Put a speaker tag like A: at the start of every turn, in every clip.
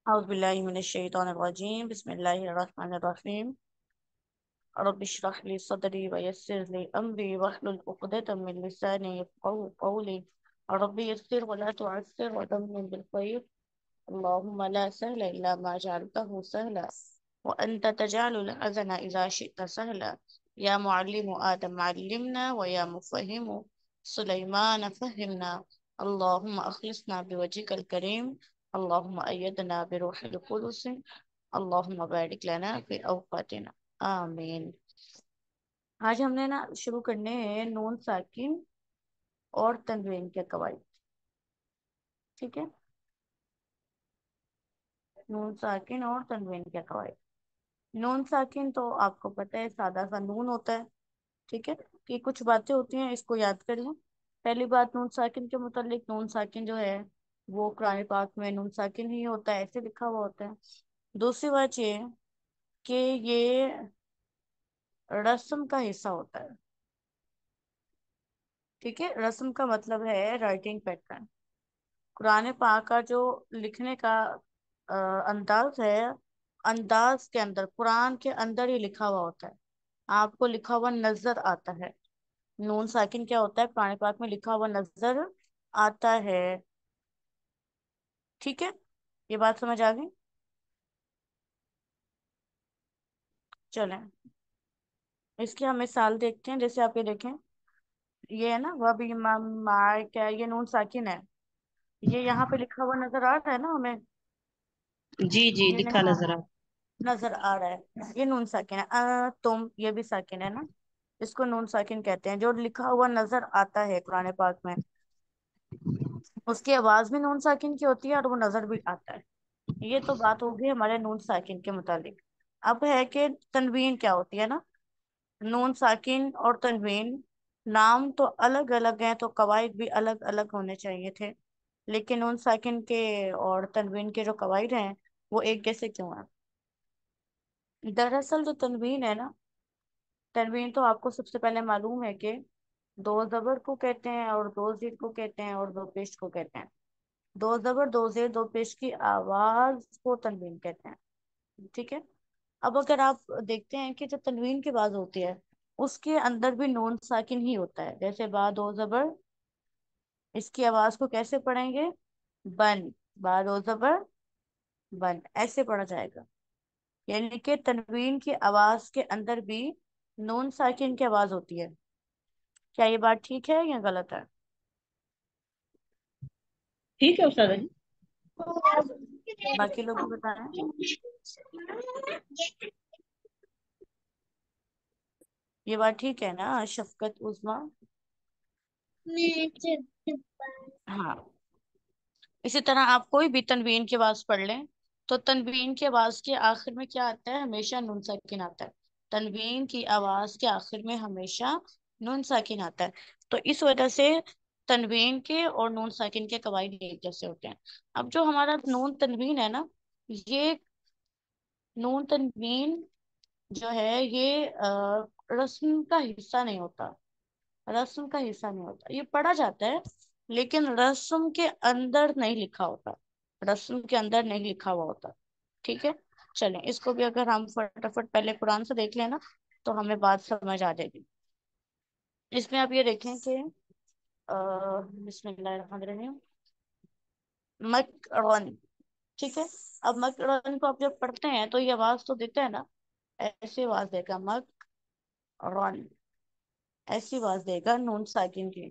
A: أعوذ بالله من الشيطان الرجيم بسم الله الرحمن الرحيم رب اشرح لي صدري ويسر لي أمري واحلل عقدة من لساني يفقهوا قولي رب يسر ولا تعسر وتمم بالخير اللهم لا سهل إلا ما جعلته سهلا وأنت تجعل الحزن إذا شئت سهلا يا معلم آدم علمنا ويا مفهم سليمان فهمنا اللهم أخلصنا بوجهك الكريم اللهم أيدنا بروح القدس اللهم بارك لنا في أوقاتنا آمین۔ آج ہم نے شروع کرنے ہیں نون ساکن اور تنوین کے قواعد۔ ٹھیک ہے، نون ساکن اور تنوین کے قواعد۔ نون ساکن تو آپ کو پتہ ہے سادہ سا نون ہوتا ہے، ٹھیک ہے، کہ کچھ باتیں ہوتی ہیں، اس کو یاد کر لیں۔ پہلی بات نون ساکن کے متعلق، نون ساکن جو ہے وہ قرآن پاک میں نون ساکن ہی ہوتا ہے، ایسے لکھا ہوا ہوتا ہے۔ دوسری بات یہ کہ یہ رسم کا حصہ ہوتا ہے، ٹھیک ہے۔ رسم کا مطلب ہے رائٹنگ پیٹرن۔ قرآن پاک کا جو لکھنے کا انداز ہے، انداز کے اندر، قرآن کے اندر ہی لکھا ہوا ہوتا ہے، آپ کو لکھا ہوا نظر آتا ہے۔ نون ساکن کیا ہوتا ہے؟ قرآن پاک میں لکھا ہوا نظر آتا ہے، ٹھیک ہے۔ یہ بات سمجھ آ گئی؟ چلیں اس کی ہم مثال دیکھتے ہیں۔ جیسے آپ یہ دیکھیں، یہ ہے نا وبی کیا، یہ نون ساکن ہے، یہ یہاں پہ لکھا ہوا نظر آ رہا ہے نا ہمیں؟
B: جی جی
A: یہ
B: لکھا نظر آ
A: نظر آ رہا ہے، یہ نون ساکن ہے۔ تم، یہ بھی ساکن ہے نا، اس کو نون ساکن کہتے ہیں۔ جو لکھا ہوا نظر آتا ہے قرآن پاک میں، اس کی آواز بھی نون ساکن کی ہوتی ہے اور وہ نظر بھی آتا ہے۔ یہ تو بات ہوگی ہمارے نون ساکن کے متعلق۔ اب ہے کہ تنوین کیا ہوتی ہے نا۔ نون ساکن اور تنوین نام تو الگ الگ ہیں، تو قواعد بھی الگ الگ ہونے چاہیے تھے، لیکن نون ساکن کے اور تنوین کے جو قواعد ہیں وہ ایک جیسے کیوں ہیں؟ دراصل جو تنوین ہے نا، تنوین تو آپ کو سب سے پہلے معلوم ہے کہ دو زبر کو کہتے ہیں اور دو زیر کو کہتے ہیں اور دو پیش کو کہتے ہیں۔ دو زبر، دو زیر، دو پیش کی آواز کو تنوین کہتے ہیں، ٹھیک ہے۔ اب اگر آپ دیکھتے ہیں کہ جو تنوین کی آواز ہوتی ہے اس کے اندر بھی نون ساکن ہی ہوتا ہے۔ جیسے با دو زبر، اس کی آواز کو کیسے پڑھیں گے؟ بن، با دو زبر بن، ایسے پڑھا جائے گا۔ یعنی کہ تنوین کی آواز کے اندر بھی نون ساکن کی آواز ہوتی ہے۔ کیا یہ بات ٹھیک ہے یا غلط ہے؟
B: ٹھیک ہے استاد جی۔
A: باقی لوگ بھی بتائیں۔ یہ بات ٹھیک ہے نا شفقت عظما؟ ہاں، اسی طرح آپ کوئی بھی تنوین کی آواز پڑھ لیں تو تنوین کی آواز کے آخر میں کیا آتا ہے؟ ہمیشہ نون ساکن آتا ہے۔ تنوین کی آواز کے آخر میں ہمیشہ نون ساکن آتا ہے، تو اس وجہ سے تنوین کے اور نون ساکن کے قواعد ایک جیسے ہوتے ہیں۔ اب جو ہمارا نون تنوین ہے نا، یہ نون تنوین جو ہے یہ رسم کا حصہ نہیں ہوتا، رسم کا حصہ نہیں ہوتا، یہ پڑھا جاتا ہے لیکن رسم کے اندر نہیں لکھا ہوتا، رسم کے اندر نہیں لکھا ہوا ہوتا، ٹھیک ہے۔ چلیں اس کو بھی اگر ہم فٹافٹ پہلے قرآن سے دیکھ لیں نا تو ہمیں بات سمجھ آ جائے گی۔ اس میں آپ یہ دیکھیں کہ بسم اللہ الرحمن الرحیم، مکرن، ٹھیک ہے۔ اب مکرن کو آپ جب پڑھتے ہیں تو یہ آواز تو دیتا ہے نا، ایسی آواز دے گا مکرن، ایسی آواز دے گا نون ساکن کی۔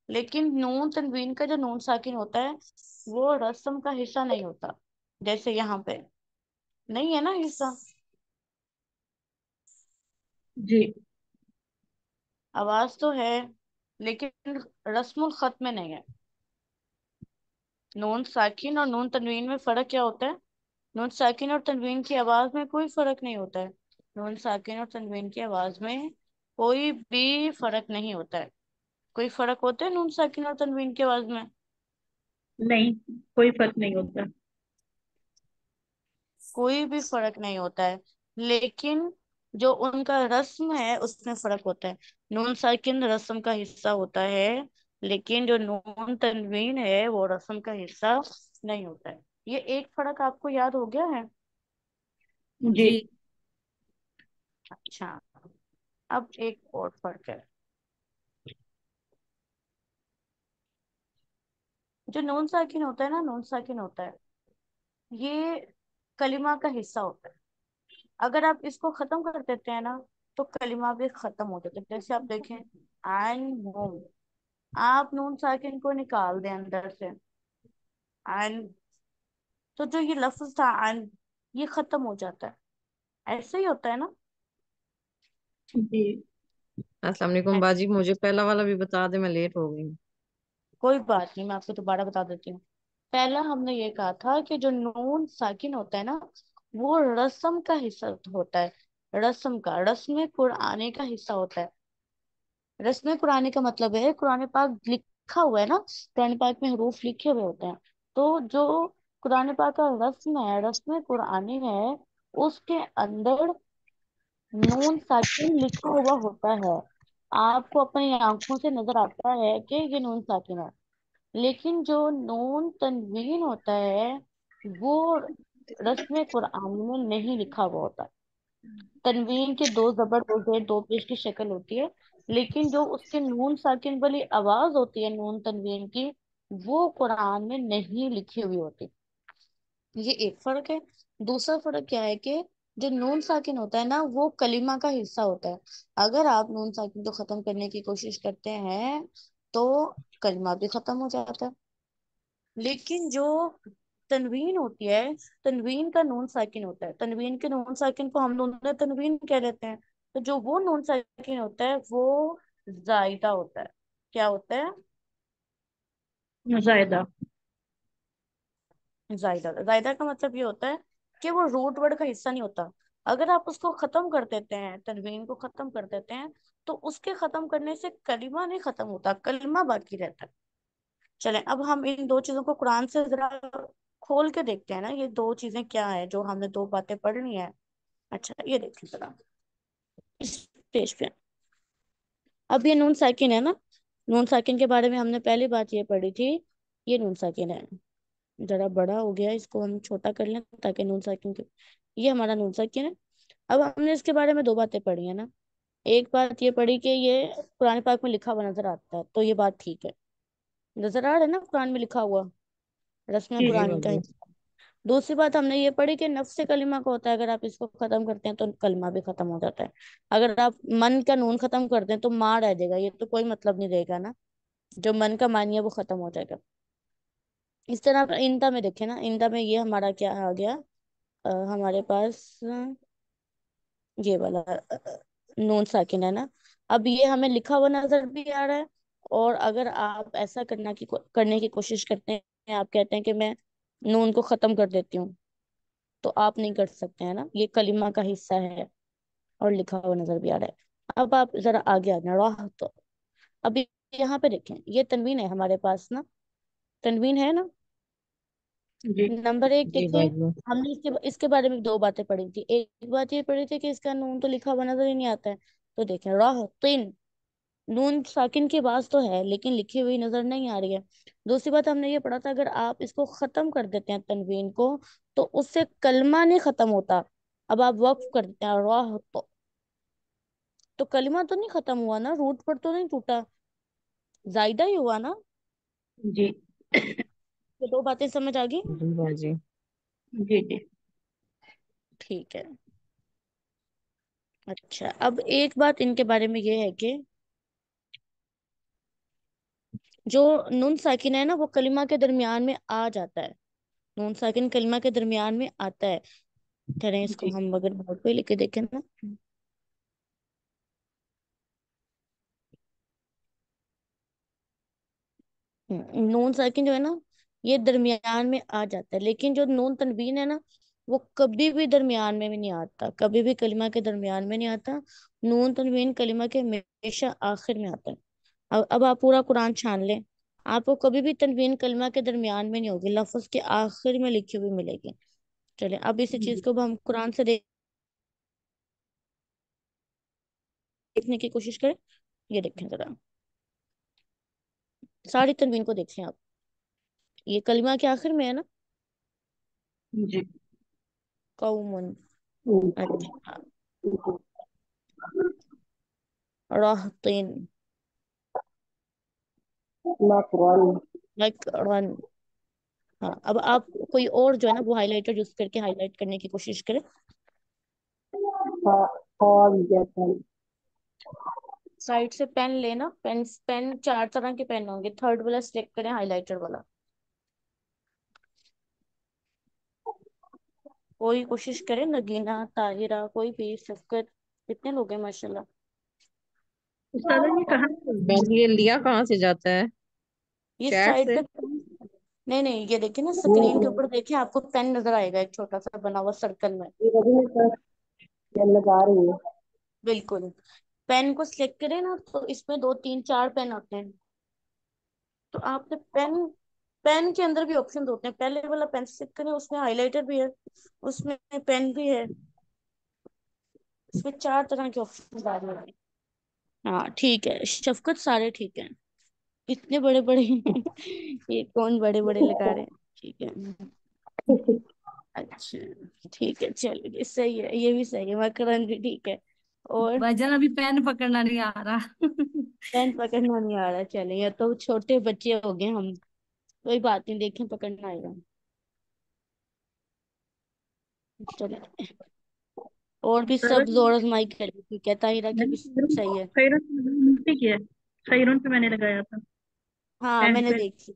A: لیکن نون تنوین کا جو نون ساکن ہوتا ہے وہ رسم کا حصہ نہیں ہوتا، جیسے یہاں پہ نہیں ہے نا حصہ،
B: جی
A: آواز تو ہے لیکن رسم الخط میں نہیں ہے۔ نون ساکن اور نون تنوین میں فرق کیا ہوتا ہے؟ نون ساکن اور تنوین کی آواز میں کوئی فرق نہیں ہوتا ہے، نون ساکن اور تنوین کی آواز میں کوئی بھی فرق نہیں ہوتا ہے۔ کوئی فرق ہوتا ہے نون ساکن اور تنوین کی آواز میں؟
B: نہیں، کوئی فرق نہیں ہوتا۔
A: کوئی بھی فرق نہیں ہوتا ہے، لیکن جو ان کا رسم ہے اس میں فرق ہوتا ہے۔ نون ساکن رسم کا حصہ ہوتا ہے لیکن جو نون تنوین ہے وہ رسم کا حصہ نہیں ہوتا ہے۔ ये एक फर्क आपको याद हो गया है?
B: जी।
A: अच्छा, अब एक और फर्क है। जो नून साकिन होता है ना, नून साकिन होता है, ये कलिमा का हिस्सा होता है। अगर आप इसको खत्म कर देते हैं ना, तो कलिमा भी खत्म हो जाता है। जैसे आप देखें, एंड होम, आप नून साकिन को निकाल दें अंदर से, एंड, तो जो ये लफ्ज था एंड, ये खत्म हो जाता है। ऐसे ही होता है ना?
B: जी।
C: अस्सलाम वालेकुम बाजी, मुझे पहला वाला भी बता दे, मैं लेट हो गई हूँ।
A: कोई बात नहीं, मैं आपको दोबारा बता देती हूँ। पहला हमने ये कहा था कि जो नून साकिन होता है ना, वो रस्म का हिस्सा होता है। रस्म का, रस्म कुरानी का हिस्सा होता है। रस्म कुरानी का मतलब है, कुरान पाक लिखा हुआ है ना, कुरान पाक में हरूफ लिखे हुए होते हैं। तो जो कुरान पाक का रस्म है, रस्म कुरानी है, उसके अंदर नून साकिन लिखा हुआ होता है। आपको अपनी आंखों से नजर आता है कि ये नून साकिन है। लेकिन जो नून तनवीन होता है, वो रस्म कुरान में नहीं लिखा हुआ होता। तनवीन के दो जबर, दो जेर, दो पेश की शक्ल होती है, लेकिन जो उसके नून साकिन वाली आवाज होती है नून तनवीन की, वो कुरान में नहीं लिखी हुई होती। ये एक फर्क है। दूसरा फर्क क्या है कि जो नून साकिन होता है ना, वो कलीमा का हिस्सा होता है। अगर आप नून साकिन को खत्म करने की कोशिश करते हैं, तो कलीमा भी खत्म हो जाता है। लेकिन जो तनवीन होती है, तनवीन का नून साकिन होता है, तनवीन के नून साकिन को हम नून तनवीन कह देते हैं। तो जो वो नून साकिन होता है, वो जायदा होता है। क्या होता है?
B: जायदा।
A: जायदा। जायदा का मतलब ये होता है कि वो रूट वर्ड का हिस्सा नहीं होता। अगर आप उसको खत्म कर देते हैं, तनवीन को खत्म कर देते हैं, तो उसके खत्म करने से कलिमा नहीं खत्म होता, कलिमा बाकी रहता है। चलें, अब हम इन दो चीजों को कुरान से जरा खोल के देखते हैं ना, ये दो चीजें क्या है जो हमने दो बातें पढ़ ली हैं। अच्छा, ये देखिए जरा इस पेज पे। अब ये नून साकिन है ना, नून साकिन के बारे में हमने पहली बात ये पढ़ी थी। ये नून साकिन है। जरा बड़ा हो गया, इसको हम छोटा कर लें ताकि नून साकिन के, ये हमारा नून साकिन है। अब हमने इसके बारे में दो बातें पढ़ी है ना। एक बात ये पढ़ी कि ये कुरान पाक में लिखा हुआ नजर आता है, तो ये बात ठीक है। नजर आ रहा है ना कुरान में लिखा हुआ, रस्म
B: जी
C: जी
B: जी।
A: कुरानी का
C: बाजी।
A: हिस्सा। दूसरी बात हमने ये पढ़ी कि नफ्स कलीमा का होता है, अगर आप इसको खत्म करते हैं तो कलमा भी खत्म हो जाता है। अगर आप मन का नून खत्म करते हैं तो माँ रह जाएगा, ये तो कोई मतलब नहीं रहेगा ना। जो मन का मानिए वो खत्म हो जाएगा। इस तरह आप इंदा में देखें ना, इंदा में ये हमारा क्या आ गया, हमारे पास ये वाला नून साकिन है ना। अब ये हमें लिखा हुआ नजर भी आ रहा है। और अगर आप ऐसा करने की कोशिश करते हैं, आप कहते हैं कि मैं नून को खत्म कर देती हूँ, तो आप नहीं कर सकते हैं ना, ये कलिमा का हिस्सा है और लिखा हुआ नजर भी आ रहा है। अब आप जरा आगे आ जाए, राह तो। अभी यहाँ पे देखें, ये तनवीन है हमारे पास ना, तनवीन है ना।
B: जी
A: नंबर एक
C: जी
A: देखिए,
C: बाजी।
A: हमने इसके बारे में दो बातें पढ़ी थी। एक बात ये पढ़ी थी कि इसका नून तो लिखा हुआ नजर ही नहीं आता है। तो देखें, राह तीन, नून साकिन की आवाज तो है लेकिन लिखी हुई नजर नहीं आ रही है। दूसरी बात हमने ये पढ़ा था, अगर आप इसको खत्म कर देते हैं तनवीन को, तो उससे कलमा नहीं खत्म होता। अब आप वक्फ कर देते हैं राह तो कलमा तो नहीं खत्म हुआ ना, रूट पर तो नहीं टूटा, जायदा ही हुआ ना।
B: जी।
A: ये दो बातें समझ आ गई?
C: जी बाजी।
B: जी जी।
A: ठीक है। अच्छा, अब एक बात इनके बारे में ये है कि जो नून साकिन है ना, वो कलिमा के दरमियान में आ जाता है। नून साकिन कलिमा के दरमियान में आता है। ठहरें, इसको
B: जी।
A: हम अगर बोर्ड पे लिखे देखें ना, नून साकिन जो है ना, ये दरमियान में आ जाता है। लेकिन जो नून तनवीन है ना, वो कभी भी दरमियान में भी नहीं आता, कभी भी कलिमा के दरमियान में नहीं आता। नून तनवीन कलिमा के हमेशा आखिर में आता है। अब आप पूरा कुरान छान लें, आपको कभी भी तनवीन कलिमा के दरमियान में नहीं होगी, लफ्ज के आखिर में लिखी हुई मिलेगी। चले, अब इसी चीज
B: जी।
A: को अब हम कुरान से देखने की कोशिश करें। ये देखें जरा, सारी तनवीन को देखें आप, ये कलिमा के आखिर में है ना।
B: जी।
A: कौमुन।
B: जी।
A: अच्छा। रहतिन।
B: नकरन।
A: नकरन। हाँ, अब आप कोई और जो है ना वो हाइलाइटर यूज करके हाईलाइट करने की कोशिश करें।
B: हाजतन।
A: साइड से पेन लेना, पेन पेन चार तरह के पेन होंगे, थर्ड वाला सिलेक्ट करें, हाइलाइटर वाला। कोई कोशिश करे, नगीना, ताहिरा, कोई भी, शफकत, कितने लोग हैं माशाल्लाह।
B: उस्ताद ये कहाँ से
C: बस ये लिया कहाँ से जाता है?
A: ये
C: चैट
A: साइड
C: से?
A: पे नहीं नहीं, ये देखिए ना,
B: ये
A: स्क्रीन के ऊपर देखिए, आपको पेन नजर आएगा एक छोटा सा बना हुआ सर्कल में।
B: ये अभी मैं सर ये लगा रही हूँ।
A: बिल्कुल। पेन को सिलेक्ट करें ना, तो इसमें दो तीन चार पेन होते हैं। तो आपने पेन, पेन के अंदर भी ऑप्शन होते हैं, पहले वाला पेन सिलेक्ट करें, उसमें हाइलाइटर भी है, उसमें पेन भी है, इसमें चार तरह के ऑप्शन आ रहे हैं। हाँ ठीक है शफकत, सारे ठीक है। इतने बड़े बड़े ये कौन बड़े बड़े लगा रहे हैं। ठीक है। अच्छा। ठीक है, चलिए सही है, ये भी सही है, मकरन भी ठीक है। और
D: भाईजान अभी पेन पकड़ना नहीं आ रहा।
A: पेन पकड़ना नहीं आ रहा, चलिए ये तो छोटे बच्चे हो गए हम, कोई बात नहीं, देखें पकड़ना आएगा। चलिए, और भी
B: सर
A: सब जोर आजमाई कर, ठीक है, ताहिरा की
B: मैंने
A: भी सही है।
B: सैरन मिलती किया है। सैरन पे मैंने लगाया था।
A: हाँ
B: पेन
A: मैंने
B: पे।
A: देखी।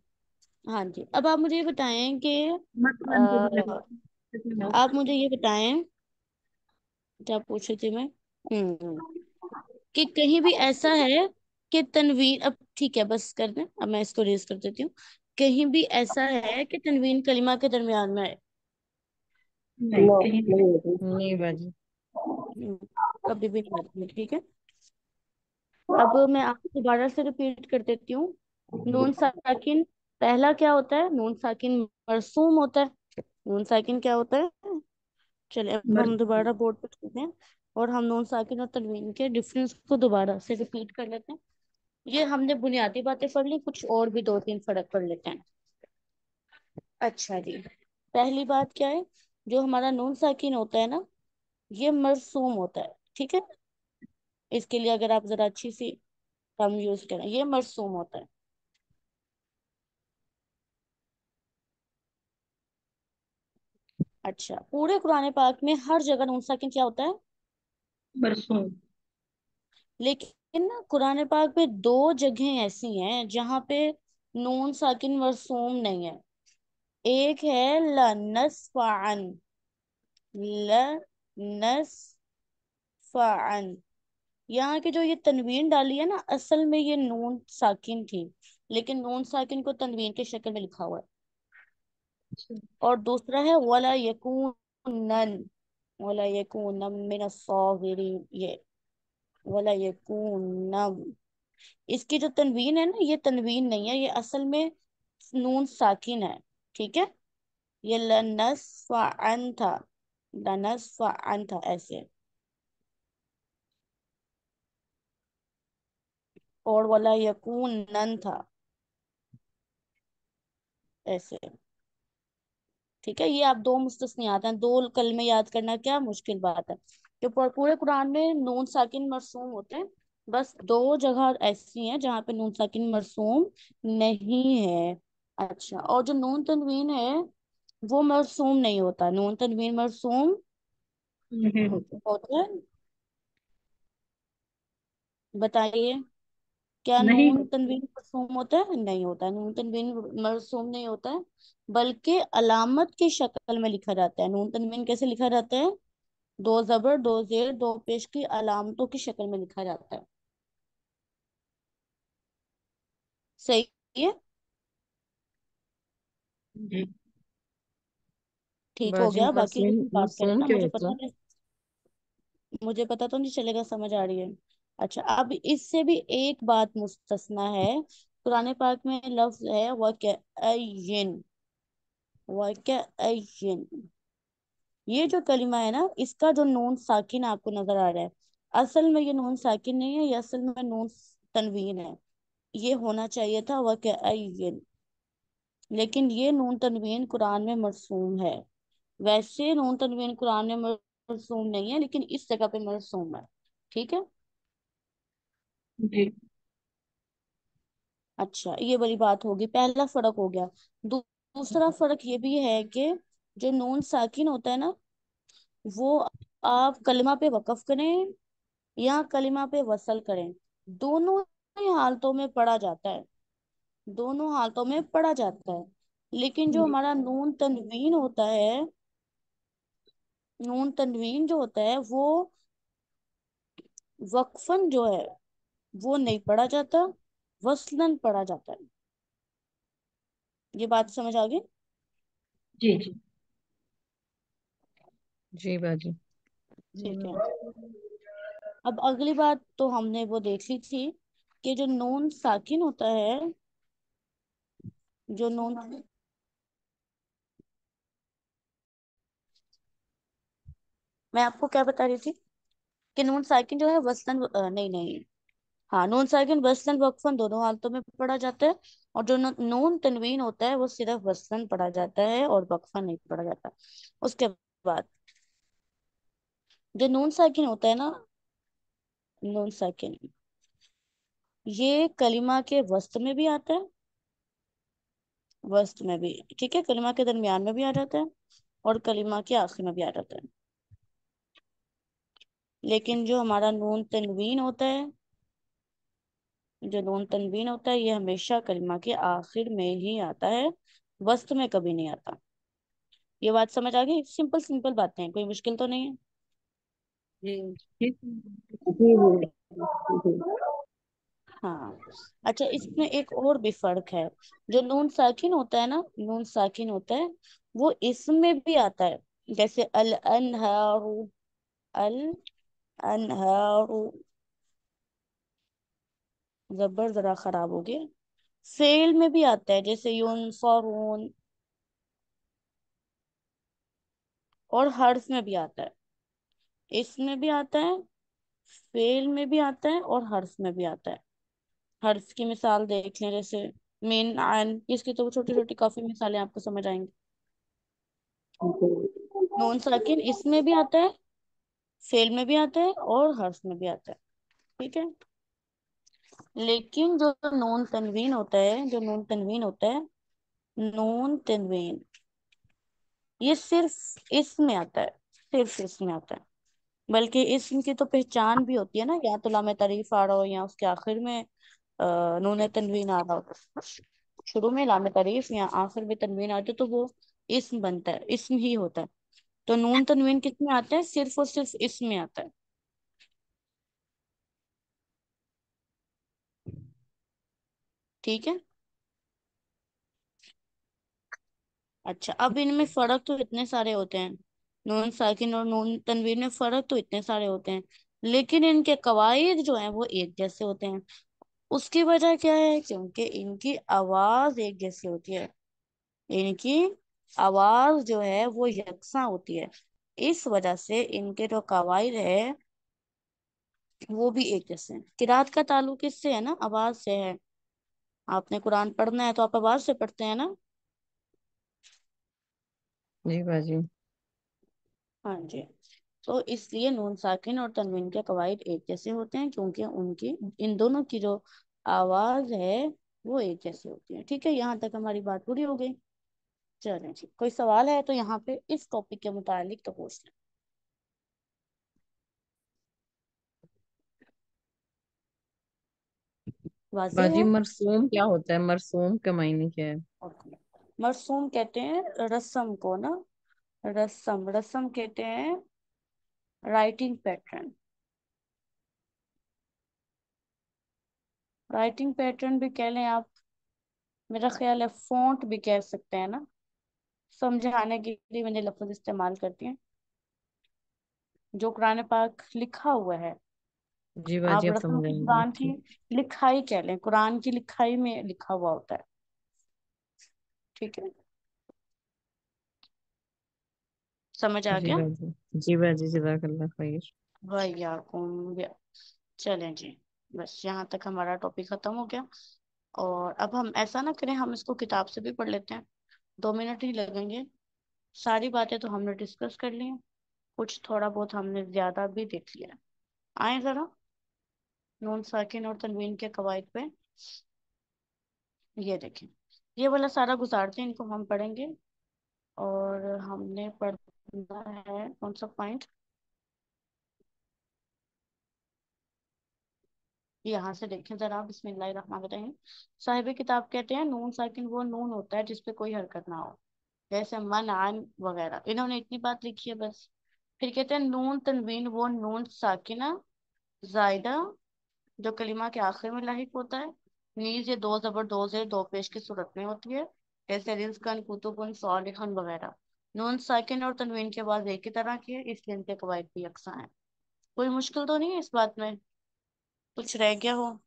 A: हाँ जी, अब आप मुझे ये बताएं कि
B: मकरन पे भी
A: अ,
B: लगाया।
A: आप मुझे ये बताएं, क्या पूछ रही थी मैं। कि कहीं भी ऐसा है कि तनवीन, अब ठीक है बस कर दें, अब मैं इसको रेज कर देती हूँ। कहीं भी ऐसा है कि तनवीन कलिमा के दरमियान में है।
B: नहीं कहीं नहीं होती।
C: नहीं बाजी।
A: हम्म, कभी भी नहीं आती है, ठीक है। अब मैं आपको दोबारा से रिपीट कर देती हूँ। नून साकिन, पहला क्या होता है, नून साकिन मरसूम होता है। नून साकिन क्या होता है, चलिए अब
B: बस
A: हम दोबारा बोर्ड पे लिखते हैं, और हम नून साकिन और तनवीन के डिफरेंस को दोबारा से रिपीट कर लेते हैं। ये हमने बुनियादी बातें पढ़ ली, कुछ और भी दो तीन फर्क पढ़ लेते हैं। अच्छा जी, पहली बात क्या है, जो हमारा नून साकिन होता है ना, ये मरसूम होता है, ठीक है। इसके लिए अगर आप जरा अच्छी सी टर्म यूज करें, ये मरसूम होता है। अच्छा, पूरे कुरान पाक में हर जगह नून साकिन क्या होता है,
B: बरसों।
A: लेकिन ना कुरान पाक में दो जगह ऐसी हैं जहां पे नून साकिन मरसूम नहीं है। एक है लनस्फअन, लनस्फअन, यहाँ की जो ये तनवीन डाली है ना, असल में ये नून साकिन थी, लेकिन नून साकिन को तनवीन के शक्ल में लिखा हुआ है। और दूसरा है वला यकूनन, वला यकूनम मिन अस्सागिरीन, ये वला यकूनम, इसकी जो तनवीन है ना, ये तनवीन नहीं है, ये असल में नून साकिन है, ठीक है। ये लनस्फअन था, लनस्फअन था ऐसे। और वाला यकून नन था ऐसे, ठीक है। ये आप दो मुस्तस्नियात हैं, दो कलमे याद करना क्या मुश्किल बात है, कि पूरे कुरान में नून साकिन मरसूम होते हैं, बस दो जगह ऐसी हैं जहाँ पे नून साकिन मरसूम नहीं है। अच्छा, और जो नून तनवीन है वो मरसूम नहीं होता, नून तनवीन मरसूम
B: नहीं होता।
A: होता है, बताइए। क्या
B: नहीं
A: नून
B: होता।
A: तनवीन मरसूम होता है, नहीं होता है, नून तनवीन मरसूम नहीं होता है, बल्कि अलामत की शक्ल में लिखा जाता है। नून तनवीन कैसे लिखा जाता है, दो जबर दो जेर दो पेश की अलामतों की शक्ल में लिखा जाता है। सही है।
C: जी
A: ठीक हो
C: बाजी,
A: गया, बाकी लोग
C: मसलिन
A: भी बात करें
C: मसरूम
A: ना,
C: क्यों
A: मुझे
C: होता
A: पता
C: है?
A: नहीं, मुझे पता तो नहीं चलेगा, समझ आ रही है। अच्छा, अब इससे भी एक बात मुस्तस्ना है, कुरान पाक में लफ्ज है वकअय्यिन, वकअय्यिन, ये जो कलिमा है ना, इसका जो नून साकिन आपको नजर आ रहा है, असल में ये नून साकिन नहीं है, ये असल में नून तनवीन है। ये होना चाहिए था वकअय्यिन, लेकिन ये नून तनवीन कुरान में मरसूम है। वैसे नून तनवीन कुरान में मरसूम नहीं है, लेकिन इस जगह पे मरसूम है। ठीक है।
B: जी
A: अच्छा, ये बड़ी बात होगी, पहला फर्क हो गया। दूसरा फर्क ये भी है कि जो नून साकिन होता है ना, वो आप कलिमा पे वक्फ करें या कलिमा पे वसल करें, दोनों ही हालतों में पढ़ा जाता है। दोनों हालतों में पढ़ा जाता है। लेकिन जो
B: जी
A: हमारा नून तनवीन होता है, नून तनवीन जो होता है वो वक्फन जो है वो नहीं पढ़ा जाता, वसलन पढ़ा जाता है। ये बात समझ आ गई?
B: जी जी।
C: जी बाजी।
A: ठीक है। अब अगली बात तो हमने वो देख ली थी कि जो नून साकिन होता है, जो नून, मैं आपको क्या बता रही थी कि नून साकिन जो है वसलन नहीं नहीं, हाँ, नून साकिन वसलन वक्फन दोनों हालतों में पढ़ा जाता है। और जो नून तनवीन होता है वो सिर्फ वसलन पढ़ा जाता है और वक्फन नहीं पढ़ा जाता। उसके बाद जो नून साकिन होता है ना, नून साकिन, ये कलिमा के वस्त में भी आता है, वस्त में भी, ठीक है, कलिमा के दरमियान में भी आ जाता है और कलिमा के आखिर में भी आ जाता है। लेकिन जो हमारा नून तनवीन होता है, जो नून तनवीन होता है, ये हमेशा कलिमा के आखिर में ही आता है, वस्त में कभी नहीं आता। ये बात समझ आ गई? सिंपल सिंपल बातें हैं, कोई मुश्किल तो नहीं है।
C: जी
B: ठीक
A: जी जी जी। हाँ। अच्छा, इसमें एक और भी फर्क है। जो नून साकिन होता है ना, नून साकिन होता है, वो इसमें भी आता है। जैसे अल अनहारू, अल अनहारू, जबर जरा खराब हो गया। फेल में भी आता है, जैसे यूनफरून, और हर्फ में भी आता है। इसमें भी आता है, फेल में भी आता है और हर्फ में भी आता है। हर्फ की मिसाल देख लें, जैसे मेन आन, इसकी तो छोटी छोटी काफी मिसालें आपको समझ आएंगी। नून साकिन इसमें भी आता है, फेल में भी आता है और हर्फ में भी आता है। ठीक है। लेकिन जो नून तनवीन होता है, जो नून तनवीन होता है, नून तनवीन, ये सिर्फ इसमें आता है, सिर्फ इसमें आता है। बल्कि इसम की तो पहचान भी होती है ना, या तो लामे तारीफ आ रहा हो या उसके आखिर में नून तनवीन आ रहा हो। शुरू में लामे तारीफ या आखिर में तनवीन आते तो वो इसम बनता है, इसम ही होता है। तो नून तनवीन किस में आता है? सिर्फ और सिर्फ इसमें आता है। ठीक है। अच्छा, अब इनमें फर्क तो इतने सारे होते हैं, नून साकिन और नून तनवीन में फर्क तो इतने सारे होते हैं, लेकिन इनके कवायद जो हैं वो एक जैसे होते हैं। उसकी वजह क्या है? क्योंकि इनकी आवाज एक जैसी होती है, इनकी आवाज जो है वो यकसा होती है। इस वजह से इनके जो कवायद है वो भी एक जैसे हैं। किरात का ताल्लुक इससे है ना, आवाज से है। आपने कुरान पढ़ना है तो आप आवाज से पढ़ते हैं ना।
C: जी बाजी।
A: हाँ जी। तो इसलिए नून साकिन और तनवीन के कवायद एक जैसे होते हैं, क्योंकि उनकी, इन दोनों की जो आवाज है वो एक जैसी होती है। ठीक है, यहाँ तक हमारी बात पूरी हो गई। चलें जी, कोई सवाल है तो यहाँ पे इस टॉपिक के मुतालिक तो पूछ लें। वाज़ेह
C: बाजी
A: है?
C: मरसूम क्या होता है? मरसूम का मायने क्या है?
A: ओके। मरसूम कहते हैं रस्म को ना, रस्म, रस्म कहते हैं राइटिंग पैटर्न। राइटिंग पैटर्न भी कह लें आप, मेरा ख्याल है फॉन्ट भी कह सकते हैं ना, समझाने के लिए मैंने लफ्ज इस्तेमाल करती हैं। जो कुरान पाक लिखा हुआ है,
C: जी बाजी
A: आप
C: आप
A: रस्म की
C: समझाएंगे
A: कुरान की
C: ठीक।
A: लिखाई कह लें, कुरान की लिखाई में लिखा हुआ होता है। ठीक है, समझ आ
C: जी
A: गया?
C: बाजी। जी बाजी जज़ाकल्लाह खैर।
A: भैया, चलें जी, बस यहाँ तक हमारा टॉपिक खत्म हो गया। और अब हम ऐसा ना करें, हम इसको किताब से भी पढ़ लेते हैं, 2 मिनट ही लगेंगे। सारी बातें तो हमने डिस्कस कर ली हैं, कुछ थोड़ा बहुत हमने ज्यादा भी देख लिया है। आए जरा नून साकिन और तनवीन के कवायद पे। ये देखें, ये वाला सारा गुजारते हैं, इनको हम पढ़ेंगे। और हमने पढ़ना है कौन सा पॉइंट, यहाँ से देखें जरा, बिस्मिल्लाहिर्रहमानिर्रहीम। साहिब किताब कहते हैं नून साकिन वो नून होता है जिसपे कोई हरकत ना हो, जैसे मन आन वगैरह। इन्होंने इतनी बात लिखी है बस। फिर कहते हैं नून तनवीन वो नून साकिना जायदा जो कलिमा के आखिर में लाहिक होता है। नीज ये दो जबर दो जेर दो पेश की सूरत में होती है, जैसे रिज्कन कुतुबुन सालिहन वगैरह। नून साकिन और तनवीन के बाद एक ही तरह की है, इसलिए इनके कवायद भी यकसा है। कोई मुश्किल तो नहीं है इस बात में, कुछ रह गया हो?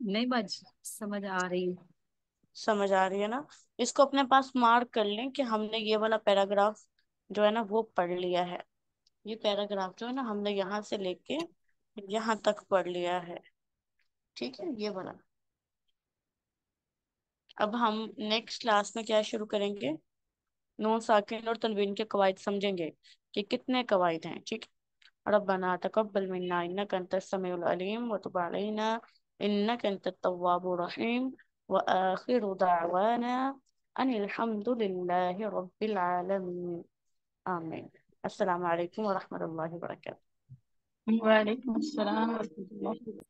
D: नहीं बाजी, समझ आ रही है।
A: समझ आ रही है ना? इसको अपने पास मार्क कर लें कि हमने ये वाला पैराग्राफ जो है ना वो पढ़ लिया है। ये पैराग्राफ जो है ना हमने यहाँ से लेके यहाँ तक पढ़ लिया है। ठीक है, ये वाला। अब हम नेक्स्ट क्लास में क्या शुरू करेंगे, नून साकिन और तनवीन के कवायद समझेंगे कि कितने कवायद हैं। ठीक है, रब्बना तकब्बल मिन्ना इन्नका अंतस समीउल अलीम व तुब अलैना इन्नका अंतत तव्वाबुर रहीम व आखिरु दावाना अनिल हम्दुलिल्लाहि रब्बिल आलमीन। आमीन। अस्सलाम वालेकुम व रहमतुल्लाहि व बरकातहू।
B: वालेकुम अस्सलाम व रहमतुल्लाहि